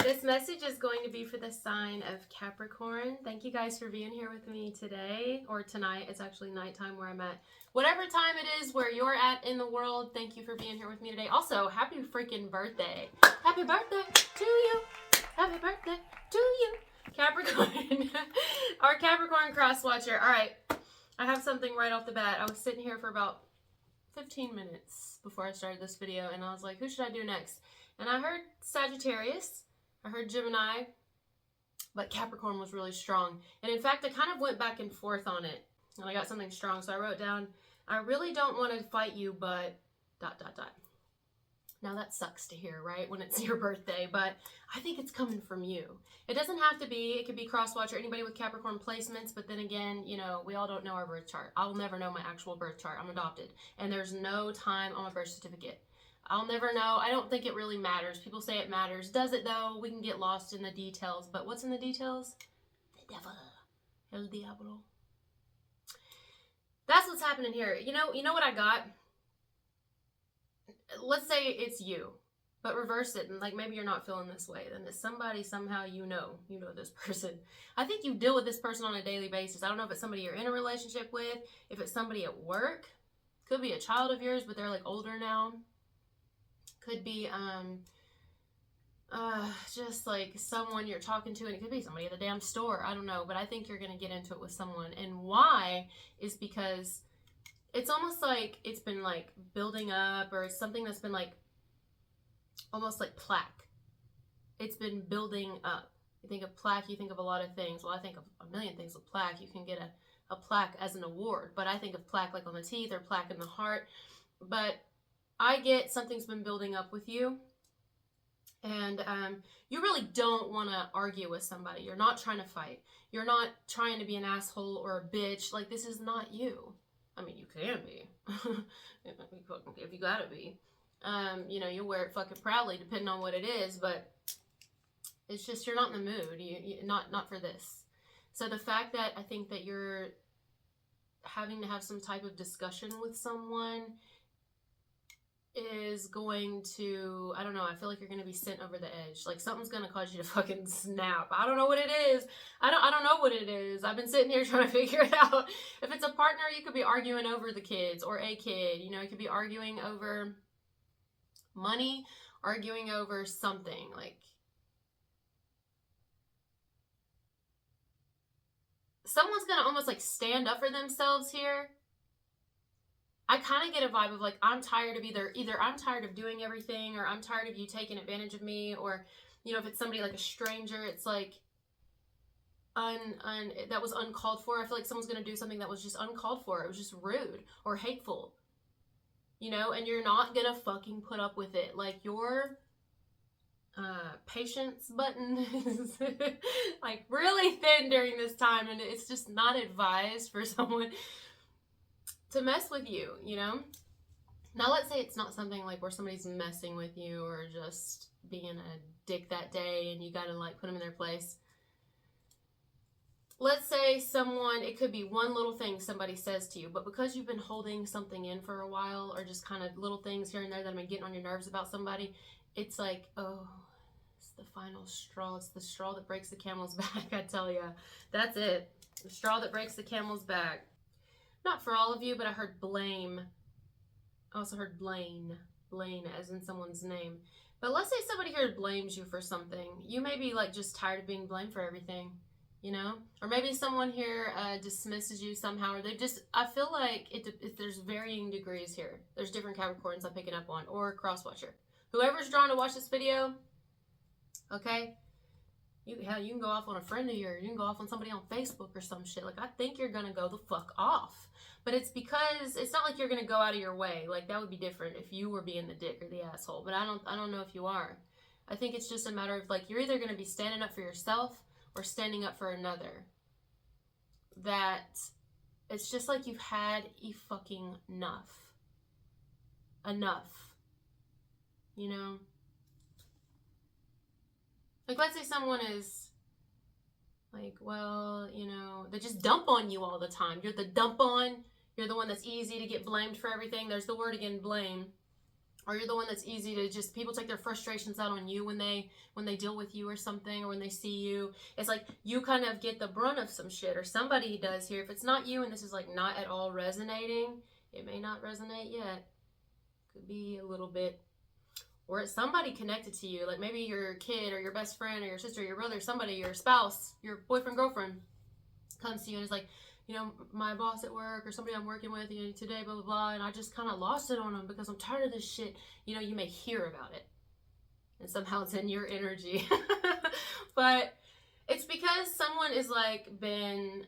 This message is going to be for the sign of Capricorn. Thank you guys for being here with me today or tonight. It's actually nighttime where I'm at. Whatever time it is where you're at in the world, thank you for being here with me today. Also, happy freaking birthday. Happy birthday to you. Happy birthday to you. Capricorn. Our Capricorn cross watcher. All right. I have something right off the bat. I was sitting here for about 15 minutes before I started this video, and I was like, who should I do next? And I heard Sagittarius. I heard Gemini, but Capricorn was really strong. And in fact, I kind of went back and forth on it, and I got something strong. So I wrote down, I really don't want to fight you, but ... Now that sucks to hear, right? When it's your birthday, but I think it's coming from you. It doesn't have to be, it could be cross-watch or anybody with Capricorn placements, but then again, you know, we all don't know our birth chart. I'll never know my actual birth chart. I'm adopted, and there's no time on my birth certificate. I'll never know. I don't think it really matters. People say it matters. Does it though? We can get lost in the details. But what's in the details? The devil. El diablo. That's what's happening here. You know what I got? Let's say it's you, but reverse it, and like maybe you're not feeling this way. Then it's somebody somehow you know this person. I think you deal with this person on a daily basis. I don't know if it's somebody you're in a relationship with, if it's somebody at work. Could be a child of yours, but they're like older now. Could be just like someone you're talking to, and it could be somebody at the damn store. I don't know, but I think you're going to get into it with someone. And why is because it's almost like it's been like building up, or it's something that's been like almost like plaque. It's been building up. You think of plaque, you think of a lot of things. Well, I think of a million things with plaque. You can get a plaque as an award, but I think of plaque like on the teeth or plaque in the heart. But I get something's been building up with you, and you really don't want to argue with somebody. You're not trying to fight. You're not trying to be an asshole or a bitch. Like, this is not you. I mean, you can be. if you gotta be. You know, you wear it fucking proudly depending on what it is, but it's just you're not in the mood. You not for this. So the fact that I think that you're having to have some type of discussion with someone is going to, I don't know, I feel like you're going to be sent over the edge. Like something's going to cause you to fucking snap. I don't know what it is. I don't know what it is. I've been sitting here trying to figure it out. If it's a partner, you could be arguing over the kids or a kid. You know, you could be arguing over money, arguing over something. Like, someone's going to almost like stand up for themselves here. I kind of get a vibe of like, I'm tired of either I'm tired of doing everything, or I'm tired of you taking advantage of me, or, you know, if it's somebody like a stranger, it's like that was uncalled for. I feel like someone's going to do something that was just uncalled for. It was just rude or hateful, you know, and you're not going to fucking put up with it. Like, your patience button is like really thin during this time, and it's just not advised for someone to mess with you, you know? Now, let's say it's not something like where somebody's messing with you or just being a dick that day and you gotta like put them in their place. Let's say someone, it could be one little thing somebody says to you, but because you've been holding something in for a while, or just kind of little things here and there that have been getting on your nerves about somebody, it's like, oh, it's the final straw. It's the straw that breaks the camel's back, I tell ya. That's it. The straw that breaks the camel's back. Not for all of you, but I heard blame. I also heard Blaine. Blaine as in someone's name. But let's say somebody here blames you for something. You may be like just tired of being blamed for everything, you know? Or maybe someone here dismisses you somehow, or they just, I feel like there's varying degrees here. There's different Capricorns I'm picking up on, or cross-watcher. Whoever's drawn to watch this video, okay? Hell, you can go off on a friend of yours. You can go off on somebody on Facebook or some shit. Like, I think you're going to go the fuck off. But it's because, it's not like you're going to go out of your way. Like, that would be different if you were being the dick or the asshole. But I don't know if you are. I think it's just a matter of, like, you're either going to be standing up for yourself or standing up for another. That it's just like you've had fucking enough. Enough. You know? Like, let's say someone is like, well, you know, they just dump on you all the time. You're the dump on. You're the one that's easy to get blamed for everything. There's the word again, blame. or you're the one that's easy to just, people take their frustrations out on you when they deal with you or something, or when they see you. It's like you kind of get the brunt of some shit, or somebody does here. If it's not you and this is like not at all resonating, it may not resonate yet. Could be a little bit. Or it's somebody connected to you, like maybe your kid or your best friend or your sister or your brother, somebody, your spouse, your boyfriend, girlfriend comes to you and is like, you know, my boss at work or somebody I'm working with, you know, today, blah, blah, blah, and I just kind of lost it on them because I'm tired of this shit. You know, you may hear about it and somehow it's in your energy. But it's because someone is like been...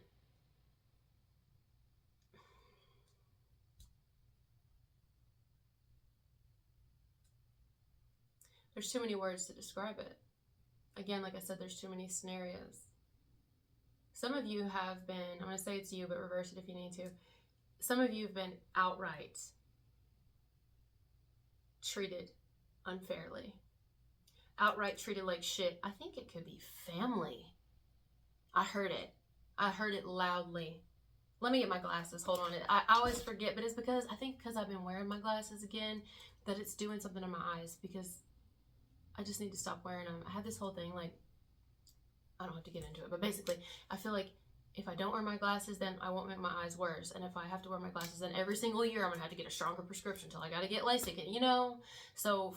There's too many words to describe it. Again, like I said, there's too many scenarios. Some of you have been, I'm going to say it's you, but reverse it if you need to. Some of you have been outright treated unfairly. Outright treated like shit. I think it could be family. I heard it. I heard it loudly. Let me get my glasses. Hold on. I always forget, but it's because, I think because I've been wearing my glasses again, that it's doing something to my eyes, because I just need to stop wearing them. I had this whole thing, like, I don't have to get into it, but basically, I feel like if I don't wear my glasses, then I won't make my eyes worse. And if I have to wear my glasses, then every single year I'm gonna have to get a stronger prescription until I gotta get LASIK, you know? So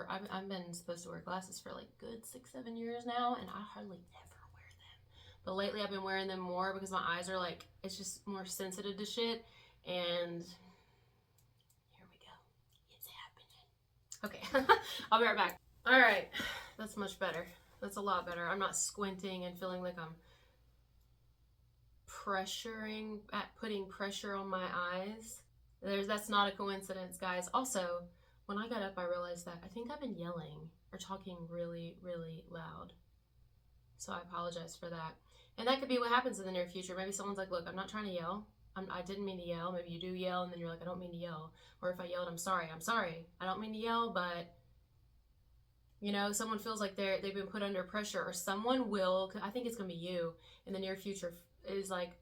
I've been supposed to wear glasses for like good 6-7 years now, and I hardly ever wear them. But lately I've been wearing them more because my eyes are like, it's just more sensitive to shit. And here we go. It's happening. Okay, I'll be right back. All right, that's much better. That's a lot better. I'm not squinting and feeling like I'm putting pressure on my eyes. That's not a coincidence, guys. Also, when I got up, I realized that I think I've been yelling or talking really, really loud. So I apologize for that. And that could be what happens in the near future. Maybe someone's like, look, I'm not trying to yell. I didn't mean to yell. Maybe you do yell, and then you're like, I don't mean to yell. Or if I yelled, I'm sorry. I don't mean to yell, but... You know, someone feels like they've been put under pressure, or someone will, I think it's going to be you in the near future, is like,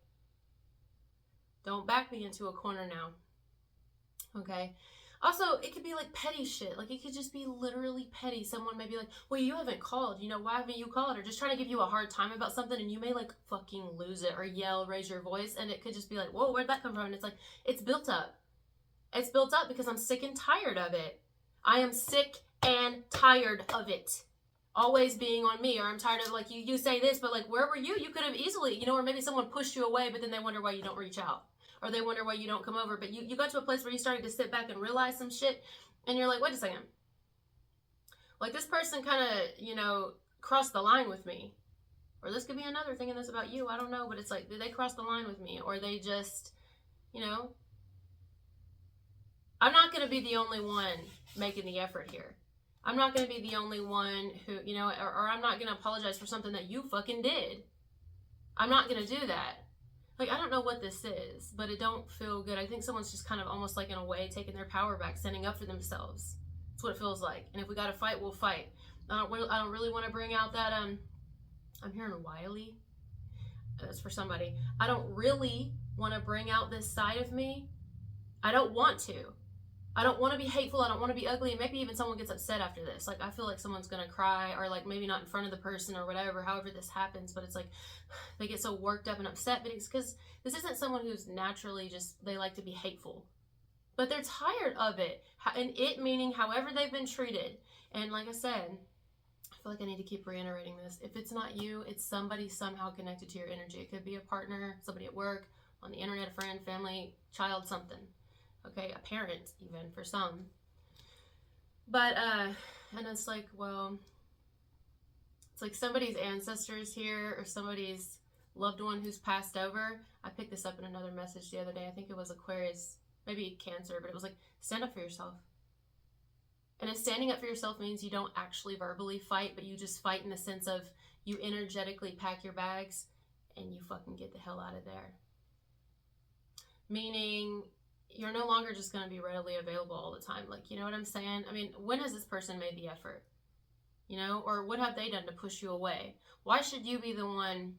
don't back me into a corner now. Okay? Also, it could be like petty shit. Like, it could just be literally petty. Someone may be like, well, you haven't called. You know, why haven't you called? Or just trying to give you a hard time about something, and you may like fucking lose it or yell, raise your voice, and it could just be like, whoa, where'd that come from? And it's like, it's built up. It's built up because I'm sick and tired of it. I am sick and tired of it always being on me. Or I'm tired of, like, you say this, but like, where were you? You could have easily, you know, or maybe someone pushed you away, but then they wonder why you don't reach out, or they wonder why you don't come over. But you got to a place where you started to sit back and realize some shit, and you're like, wait a second, like, this person kind of, you know, crossed the line with me. Or this could be another thing in this about you, I don't know, but it's like, did they cross the line with me? Or they just, you know, I'm not going to be the only one making the effort here. I'm not going to be the only one who, you know, or I'm not going to apologize for something that you fucking did. I'm not going to do that. Like, I don't know what this is, but it don't feel good. I think someone's just kind of almost like, in a way, taking their power back, standing up for themselves. That's what it feels like. And if we got to fight, we'll fight. I don't really want to bring out that, I'm hearing wily. That's for somebody. I don't really want to bring out this side of me. I don't want to. I don't want to be hateful. I don't want to be ugly. And maybe even someone gets upset after this. Like, I feel like someone's going to cry, or like maybe not in front of the person or whatever, however this happens. But it's like they get so worked up and upset. But it's because this isn't someone who's naturally just, they like to be hateful. But they're tired of it. And it meaning however they've been treated. And like I said, I feel like I need to keep reiterating this. If it's not you, it's somebody somehow connected to your energy. It could be a partner, somebody at work, on the internet, a friend, family, child, something. Okay, a parent even for some. But and it's like, well, it's like somebody's ancestors here, or somebody's loved one who's passed over. I picked this up in another message the other day. I think it was Aquarius, maybe Cancer, but it was like, stand up for yourself. And if standing up for yourself means you don't actually verbally fight, but you just fight in the sense of you energetically pack your bags and you fucking get the hell out of there. Meaning, you're no longer just going to be readily available all the time. Like, you know what I'm saying? I mean, when has this person made the effort? You know, or what have they done to push you away? Why should you be the one,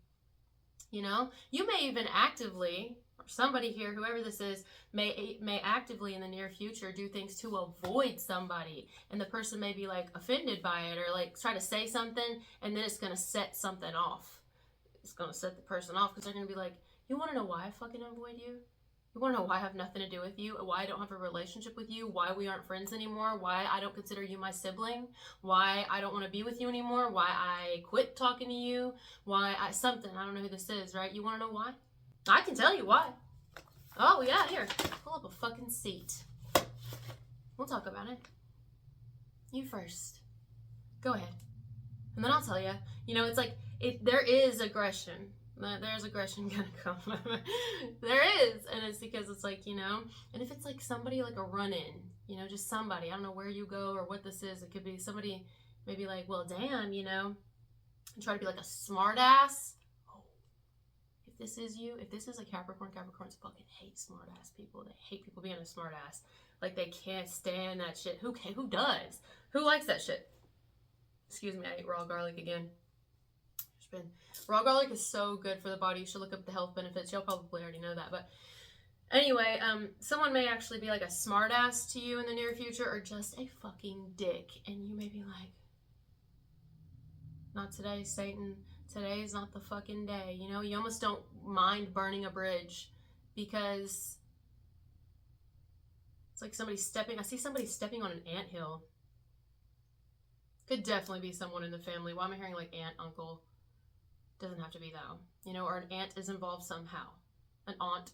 you know? You may even actively, or somebody here, whoever this is, may actively in the near future do things to avoid somebody, and the person may be like offended by it, or like try to say something, and then it's gonna set something off. It's gonna set the person off, because they're gonna be like, you want to know why I fucking avoid you? You want to know why I have nothing to do with you? Why I don't have a relationship with you? Why we aren't friends anymore? Why I don't consider you my sibling? Why I don't want to be with you anymore? Why I quit talking to you? Why I something, I don't know who this is, right? You want to know why? I can tell you why. Oh yeah, here, pull up a fucking seat. We'll talk about it. You first. Go ahead. And then I'll tell you. You know, it's like, there is aggression. There's aggression gonna come. There is. And it's because it's like, you know, and if it's like somebody like a run-in, you know, just somebody, I don't know where you go or what this is. It could be somebody maybe like, well, damn, you know, and try to be like a smart ass. Oh, if this is you, if this is a Capricorn, Capricorns fucking hate smart ass people. They hate people being a smart ass. Like they can't stand that shit. Who does? Who likes that shit? Excuse me, I ate raw garlic again. Raw garlic is so good for the body. You should look up the health benefits. You'll probably already know that. But anyway, someone may actually be like a smart ass to you in the near future, or just a fucking dick. And you may be like, not today, Satan. Today's not the fucking day. You know, you almost don't mind burning a bridge, because it's like somebody stepping. I see somebody stepping on an anthill. Could definitely be someone in the family. Why am I hearing like aunt, uncle? Doesn't have to be though, you know, or an aunt is involved somehow. An aunt.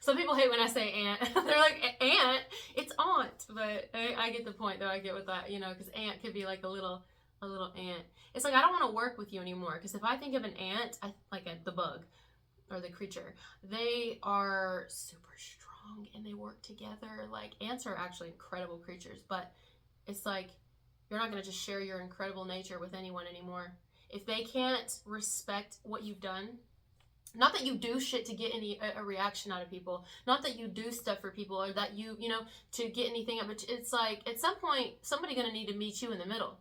Some people hate when I say aunt. They're like, aunt? It's aunt. But I get the point though. I get with that, you know, because aunt could be like a little ant. It's like, I don't want to work with you anymore, because if I think of an ant, the bug or the creature, they are super strong and they work together. Like, ants are actually incredible creatures, but it's like, you're not going to just share your incredible nature with anyone anymore. If they can't respect what you've done, not that you do shit to get a reaction out of people, not that you do stuff for people, or that you know, to get anything up, but it's like, at some point, somebody's going to need to meet you in the middle.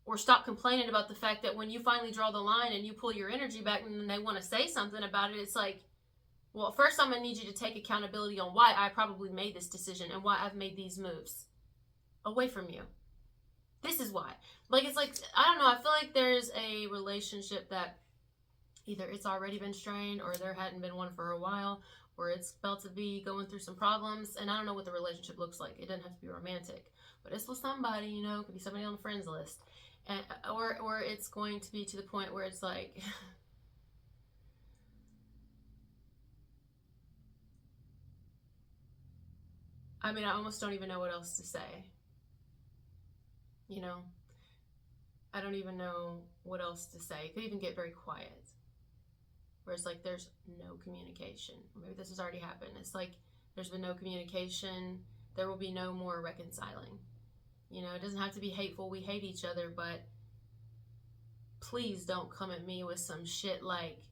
Or stop complaining about the fact that when you finally draw the line and you pull your energy back and then they want to say something about it, it's like, well, first I'm going to need you to take accountability on why I probably made this decision and why I've made these moves away from you. This is why. Like, it's like, I don't know, I feel like there's a relationship that either it's already been strained, or there hadn't been one for a while, or it's about to be going through some problems, and I don't know what the relationship looks like. It doesn't have to be romantic, but it's with somebody, you know, it could be somebody on the friends list, and or it's going to be to the point where it's like, I mean, I almost don't even know what else to say. You know, I don't even know what else to say. It could even get very quiet, where it's like there's no communication. Maybe this has already happened. It's like there's been no communication. There will be no more reconciling. You know, it doesn't have to be hateful. We hate each other, but please don't come at me with some shit like,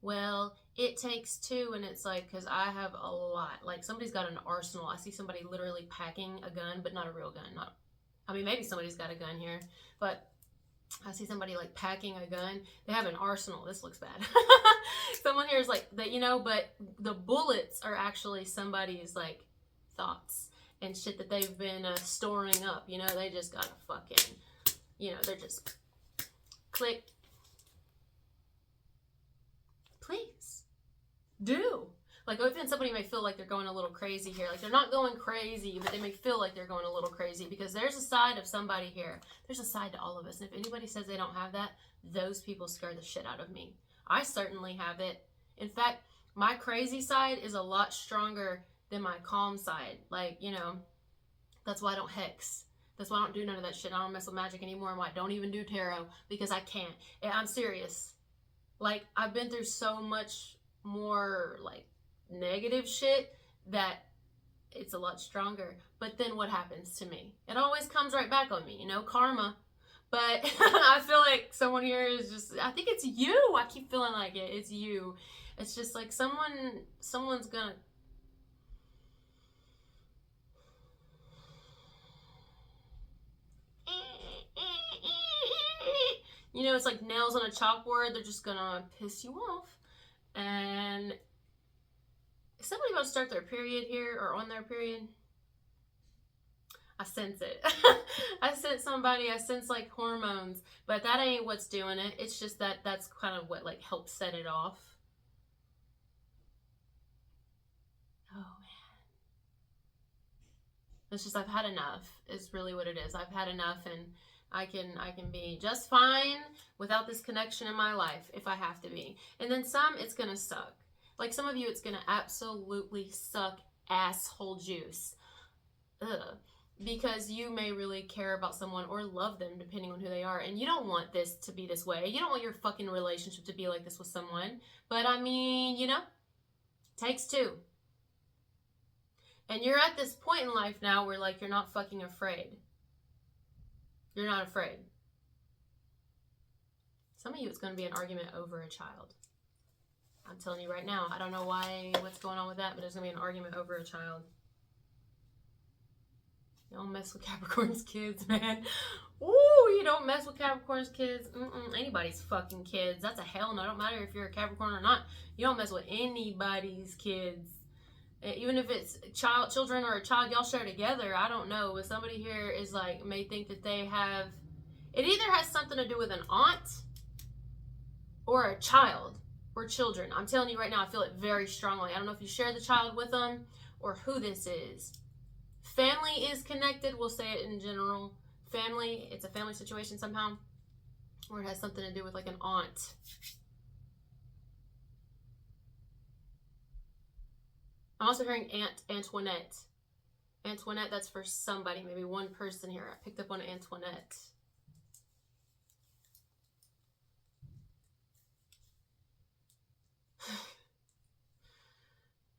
well, it takes two, and it's like, because I have a lot. Like, somebody's got an arsenal. I see somebody literally packing a gun, but not a real gun, I mean, maybe somebody's got a gun here, but I see somebody like packing a gun. They have an arsenal. This looks bad. Someone here is like that, you know, but the bullets are actually somebody's like thoughts and shit that they've been storing up. You know, they just got to fucking, you know, they're just click. Please do. Like, even somebody may feel like they're going a little crazy here. Like, they're not going crazy, but they may feel like they're going a little crazy, because there's a side of somebody here. There's a side to all of us. And if anybody says they don't have that, those people scare the shit out of me. I certainly have it. In fact, my crazy side is a lot stronger than my calm side. Like, you know, that's why I don't hex. That's why I don't do none of that shit. I don't mess with magic anymore, and why I don't even do tarot, because I can't. I'm serious. Like, I've been through so much more, like, negative shit that it's a lot stronger. But then what happens to me? It always comes right back on me, you know, karma. But I feel like someone here is just, I think it's you. I keep feeling like it's you. It's just like someone's gonna, you know, it's like nails on a chalkboard. They're just gonna piss you off. And Is somebody about to start their period here or on their period? I sense it. I sense somebody, I sense like hormones, but that ain't what's doing it. It's just that that's kind of what like helps set it off. Oh man. It's just I've had enough is really what it is. I've had enough, and I can be just fine without this connection in my life if I have to be. And then some, it's gonna suck. Like some of you, it's gonna absolutely suck asshole juice. Ugh. Because you may really care about someone or love them depending on who they are, and you don't want this to be this way. You don't want your fucking relationship to be like this with someone. But I mean, you know, takes two. And you're at this point in life now where like you're not fucking afraid. You're not afraid. Some of you, it's going to be an argument over a child. I'm telling you right now. I don't know what's going on with that, but there's going to be an argument over a child. You don't mess with Capricorn's kids, man. Ooh, you don't mess with Capricorn's kids. Anybody's fucking kids. That's a hell no. It don't matter if you're a Capricorn or not. You don't mess with anybody's kids. Even if it's children or a child y'all share together, I don't know. But somebody here is like, may think that they have, it either has something to do with an aunt or a child or children. I'm telling you right now, I feel it very strongly. I don't know if you share the child with them or who this is. Family is connected, we'll say it in general. Family, it's a family situation somehow. Or it has something to do with like an aunt. I'm also hearing Aunt Antoinette. Antoinette, that's for somebody, maybe one person here. I picked up on Antoinette.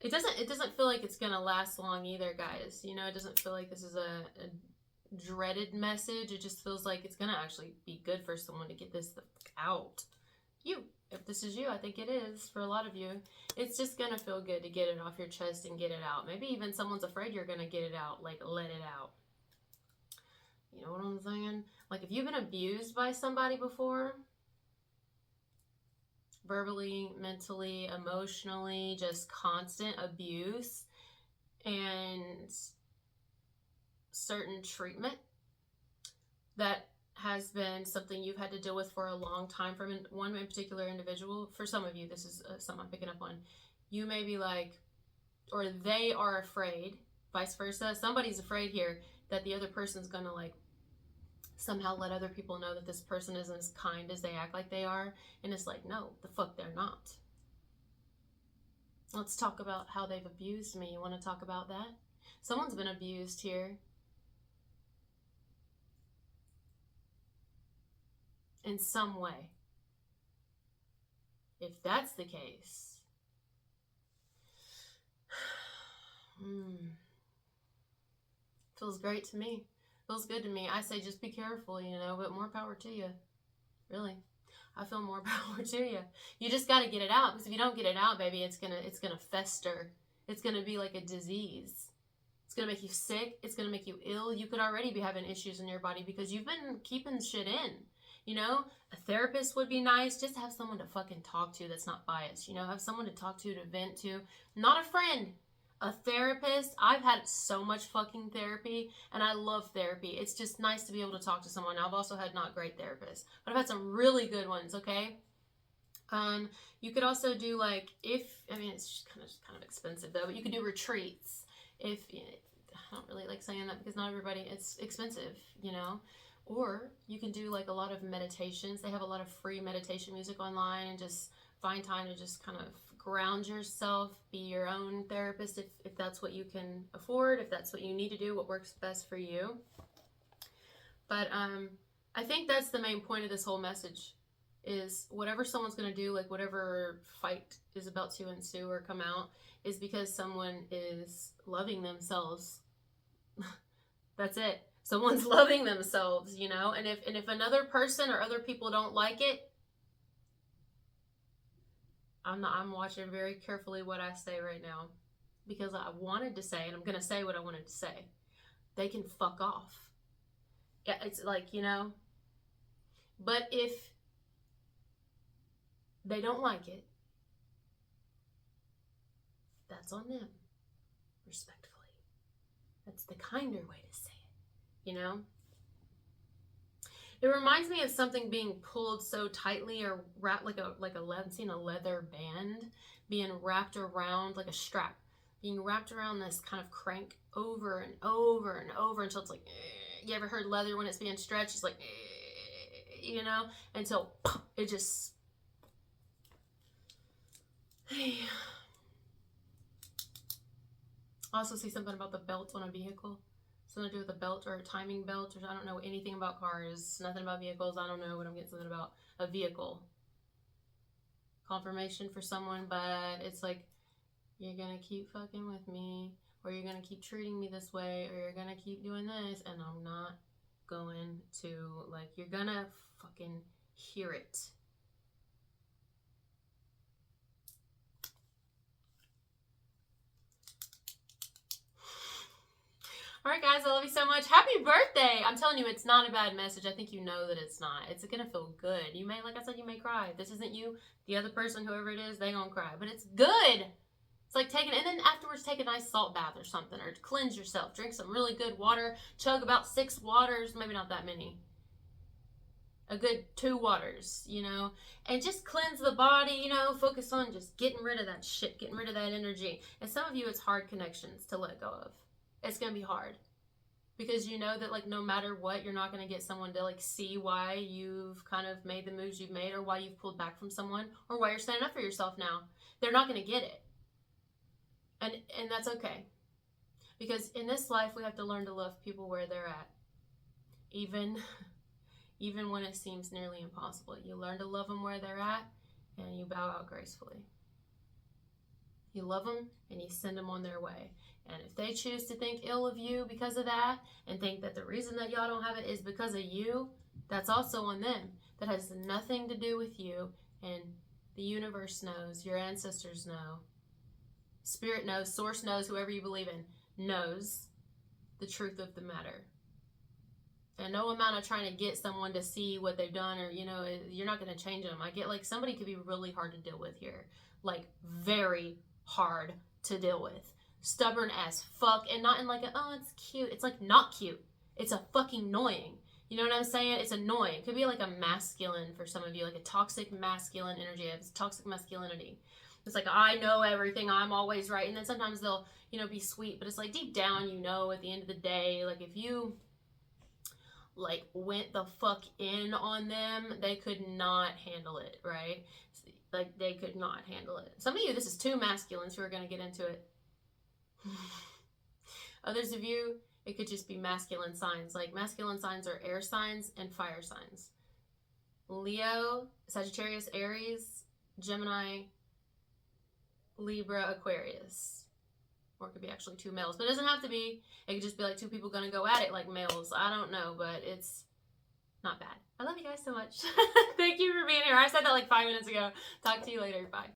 It doesn't feel like it's gonna last long either, guys. You know, it doesn't feel like this is a dreaded message. It just feels like it's gonna actually be good for someone to get this out. If this is you, I think it is for a lot of you. It's just gonna feel good to get it off your chest and get it out. Maybe even someone's afraid you're gonna get it out, like let it out. You know what I'm saying? Like if you've been abused by somebody before, verbally, mentally, emotionally, just constant abuse and certain treatment that has been something you've had to deal with for a long time from one in particular individual. For some of you, this is something I'm picking up on. You may be like, or they are afraid, vice versa. Somebody's afraid here that the other person's gonna like somehow let other people know that this person isn't as kind as they act like they are. And it's like, no, the fuck they're not. Let's talk about how they've abused me. You want to talk about that? Someone's been abused here. In some way. If that's the case, feels great to me. Feels good to me. I say just be careful, you know, but more power to you. Really. I feel more power to you. You just got to get it out, because if you don't get it out, baby, it's gonna fester. It's gonna be like a disease. It's gonna make you sick. It's gonna make you ill. You could already be having issues in your body because you've been keeping shit in. You know, a therapist would be nice. Just have someone to fucking talk to that's not biased. You know, have someone to talk to vent to. Not a friend. A therapist. I've had so much fucking therapy, and I love therapy. It's just nice to be able to talk to someone. I've also had not great therapists, but I've had some really good ones, okay? You could also do like, it's just kind of expensive though, but you could do retreats. I don't really like saying that because not everybody, it's expensive, you know? Or you can do like a lot of meditations. They have a lot of free meditation music online, and just find time to just kind of ground yourself, be your own therapist if that's what you can afford, if that's what you need to do, what works best for you. But I think that's the main point of this whole message, is whatever someone's going to do, like whatever fight is about to ensue or come out, is because someone is loving themselves. That's it. Someone's loving themselves, you know? And if another person or other people don't like it, I'm watching very carefully what I say right now, because I wanted to say, and I'm going to say what I wanted to say. They can fuck off. Yeah, it's like, you know, but if they don't like it, that's on them. Respectfully. That's the kinder way to say it, you know? It reminds me of something being pulled so tightly or wrapped like a I've seen a leather band being wrapped around like a strap, being wrapped around this kind of crank over and over and over until it's like, you ever heard leather when it's being stretched? It's like, you know, until it just. I also see something about the belt on a vehicle. Something to do with a belt or a timing belt, or I don't know anything about cars, nothing about vehicles. I don't know, but I'm getting something about a vehicle. Confirmation for someone, but it's like, you're gonna keep fucking with me, or you're gonna keep treating me this way, or you're gonna keep doing this, and I'm not going to, like, you're gonna fucking hear it. All right, guys, I love you so much. Happy birthday! I'm telling you, it's not a bad message. I think you know that it's not. It's gonna feel good. You may, like I said, you may cry. If this isn't you, the other person, whoever it is, they gonna cry. But it's good. It's like taking, and then afterwards take a nice salt bath or something, or cleanse yourself. Drink some really good water. Chug about 6 waters, maybe not that many. A good 2 waters, you know, and just cleanse the body, you know, focus on just getting rid of that shit, getting rid of that energy. And some of you, it's hard connections to let go of. It's going to be hard because you know that, like, no matter what, you're not going to get someone to, like, see why you've kind of made the moves you've made, or why you've pulled back from someone, or why you're standing up for yourself now. They're not going to get it. And that's okay. Because in this life, we have to learn to love people where they're at. Even when it seems nearly impossible. You learn to love them where they're at, and you bow out gracefully. You love them, and you send them on their way. And if they choose to think ill of you because of that, and think that the reason that y'all don't have it is because of you, that's also on them. That has nothing to do with you, and the universe knows, your ancestors know, Spirit knows, Source knows, whoever you believe in knows the truth of the matter. And no amount of trying to get someone to see what they've done, or, you know, you're not going to change them. I get, like, somebody could be really hard to deal with here. Like, very hard to deal with. Stubborn as fuck, and not in like a, oh, it's cute. It's like not cute. It's a fucking annoying. You know what I'm saying? It's annoying. It could be like a masculine for some of you, like a toxic masculine energy. It's toxic masculinity. It's like, I know everything. I'm always right. And then sometimes they'll, you know, be sweet, but it's like deep down, you know, at the end of the day, like, if you, like, went the fuck in on them, they could not handle it, right? Like, they could not handle it. Some of you, this is 2 masculines who are going to get into it. Others of you, it could just be masculine signs. Like, masculine signs are air signs and fire signs. Leo, Sagittarius, Aries, Gemini, Libra, Aquarius. Or it could be actually 2 males. But it doesn't have to be. It could just be like 2 people going to go at it like males. I don't know, but it's not bad. I love you guys so much. Thank you for being here. I said that like 5 minutes ago. Talk to you later. Bye.